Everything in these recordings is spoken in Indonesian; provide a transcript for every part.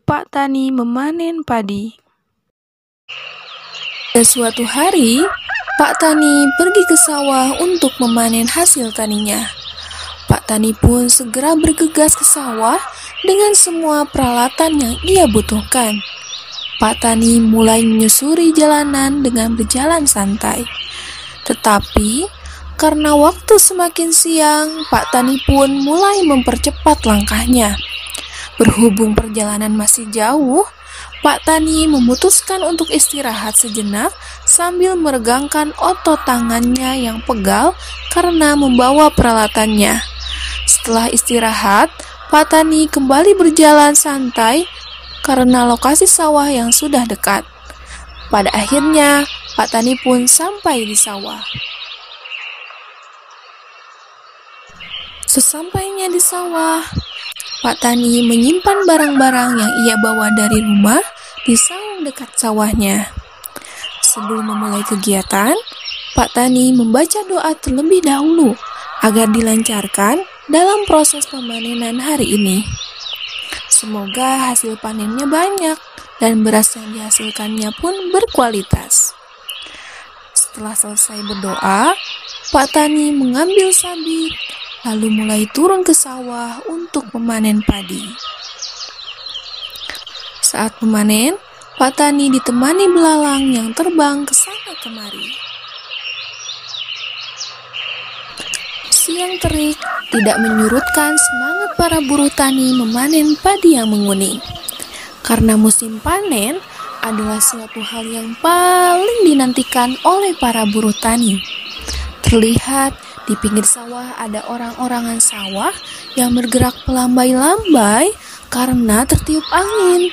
Pak Tani memanen padi. Dan suatu hari, Pak Tani pergi ke sawah untuk memanen hasil taninya. Pak Tani pun segera bergegas ke sawah dengan semua peralatan yang ia butuhkan. Pak Tani mulai menyusuri jalanan dengan berjalan santai. Tetapi, karena waktu semakin siang, Pak Tani pun mulai mempercepat langkahnya. Berhubung perjalanan masih jauh, Pak Tani memutuskan untuk istirahat sejenak sambil meregangkan otot tangannya yang pegal karena membawa peralatannya. Setelah istirahat, Pak Tani kembali berjalan santai karena lokasi sawah yang sudah dekat. Pada akhirnya, Pak Tani pun sampai di sawah. Sesampainya di sawah, Pak Tani menyimpan barang-barang yang ia bawa dari rumah di saung dekat sawahnya. Sebelum memulai kegiatan, Pak Tani membaca doa terlebih dahulu agar dilancarkan dalam proses pemanenan hari ini. Semoga hasil panennya banyak dan beras yang dihasilkannya pun berkualitas. Setelah selesai berdoa, Pak Tani mengambil sabit lalu mulai turun ke sawah untuk memanen padi. Saat memanen, Pak Tani ditemani belalang yang terbang ke sana kemari. Siang terik tidak menyurutkan semangat para buruh tani memanen padi yang menguning. Karena musim panen adalah suatu hal yang paling dinantikan oleh para buruh tani. Terlihat di pinggir sawah ada orang-orangan sawah yang bergerak melambai-lambai karena tertiup angin.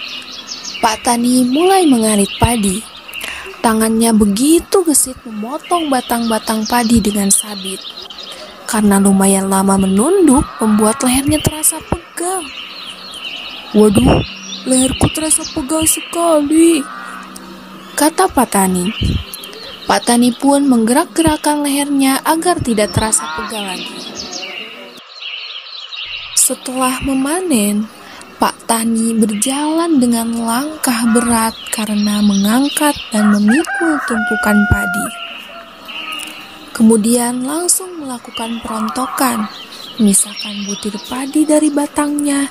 Pak Tani mulai mengarit padi. Tangannya begitu gesit memotong batang-batang padi dengan sabit. Karena lumayan lama menunduk, membuat lehernya terasa pegal. "Waduh, leherku terasa pegal sekali," kata Pak Tani. Pak Tani pun menggerak-gerakkan lehernya agar tidak terasa pegal lagi. Setelah memanen, Pak Tani berjalan dengan langkah berat karena mengangkat dan memikul tumpukan padi. Kemudian langsung melakukan perontokan, memisahkan butir padi dari batangnya,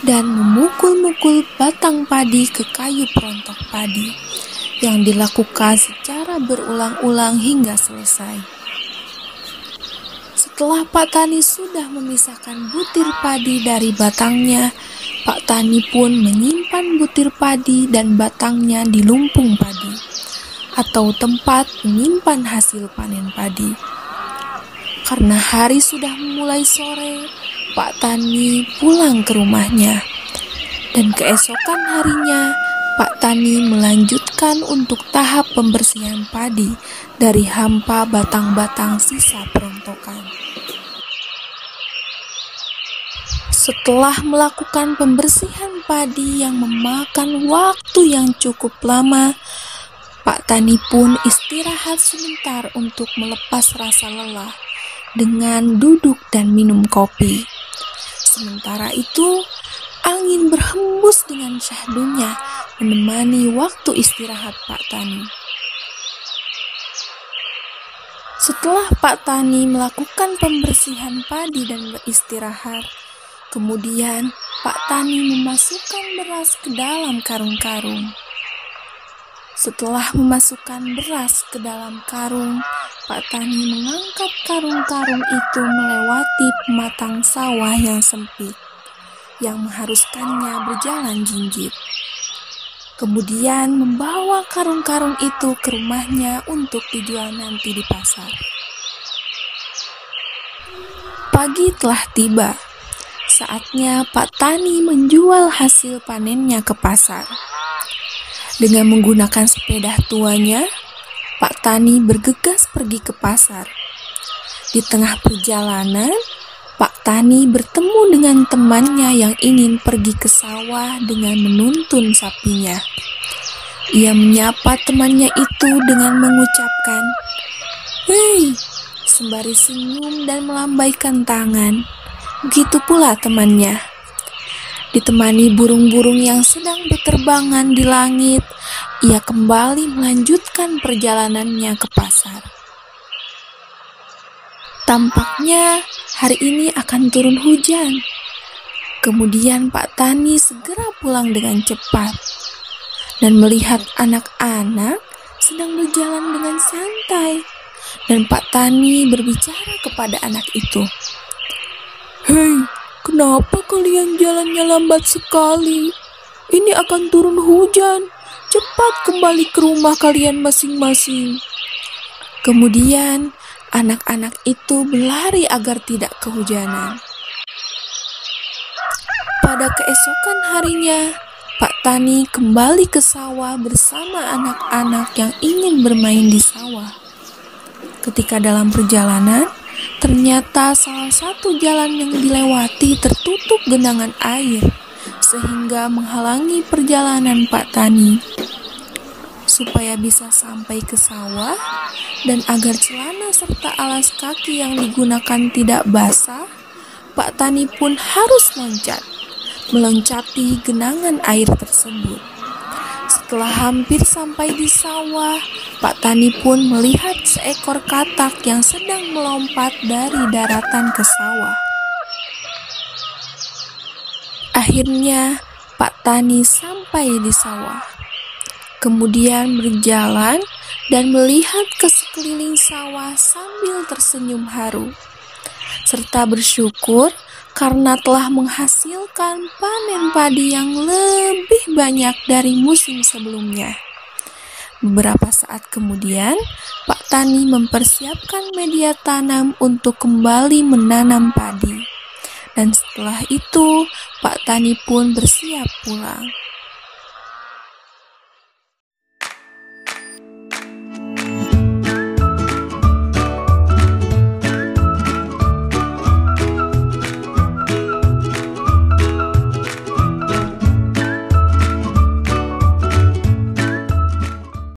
dan memukul-mukul batang padi ke kayu perontok padi, yang dilakukan secara berulang-ulang hingga selesai. Setelah Pak Tani sudah memisahkan butir padi dari batangnya, Pak Tani pun menyimpan butir padi dan batangnya di lumpung padi, atau tempat menyimpan hasil panen padi. Karena hari sudah mulai sore, Pak Tani pulang ke rumahnya. Dan keesokan harinya, Pak Tani melanjutkan untuk tahap pembersihan padi dari hampa batang-batang sisa perontokan. Setelah melakukan pembersihan padi yang memakan waktu yang cukup lama, Pak Tani pun istirahat sebentar untuk melepas rasa lelah dengan duduk dan minum kopi. Sementara itu, angin berhembus dengan syahdunya menemani waktu istirahat Pak Tani. Setelah Pak Tani melakukan pembersihan padi dan beristirahat, kemudian Pak Tani memasukkan beras ke dalam karung-karung. Setelah memasukkan beras ke dalam karung, Pak Tani mengangkat karung-karung itu melewati pematang sawah yang sempit, yang mengharuskannya berjalan jinjit. Kemudian membawa karung-karung itu ke rumahnya untuk dijual nanti di pasar. Pagi telah tiba. Saatnya Pak Tani menjual hasil panennya ke pasar. Dengan menggunakan sepeda tuanya, Pak Tani bergegas pergi ke pasar. Di tengah perjalanan, Pak Tani bertemu dengan temannya yang ingin pergi ke sawah dengan menuntun sapinya. Ia menyapa temannya itu dengan mengucapkan, "Hei," sembari senyum dan melambaikan tangan. Begitu pula temannya. Ditemani burung-burung yang sedang berterbangan di langit, ia kembali melanjutkan perjalanannya ke pasar. Tampaknya hari ini akan turun hujan. Kemudian Pak Tani segera pulang dengan cepat dan melihat anak-anak sedang berjalan dengan santai. Dan Pak Tani berbicara kepada anak itu, "Hei, kenapa kalian jalannya lambat sekali? Ini akan turun hujan. Cepat kembali ke rumah kalian masing-masing." Kemudian anak-anak itu berlari agar tidak kehujanan. Pada keesokan harinya, Pak Tani kembali ke sawah bersama anak-anak yang ingin bermain di sawah. Ketika dalam perjalanan, ternyata salah satu jalan yang dilewati tertutup genangan air, sehingga menghalangi perjalanan Pak Tani. Supaya bisa sampai ke sawah, dan agar celana serta alas kaki yang digunakan tidak basah, Pak Tani pun harus meloncati genangan air tersebut. Setelah hampir sampai di sawah, Pak Tani pun melihat seekor katak yang sedang melompat dari daratan ke sawah. Akhirnya, Pak Tani sampai di sawah. Kemudian berjalan dan melihat ke sekeliling sawah sambil tersenyum haru, serta bersyukur karena telah menghasilkan panen padi yang lebih banyak dari musim sebelumnya. Beberapa saat kemudian, Pak Tani mempersiapkan media tanam untuk kembali menanam padi. Dan setelah itu, Pak Tani pun bersiap pulang.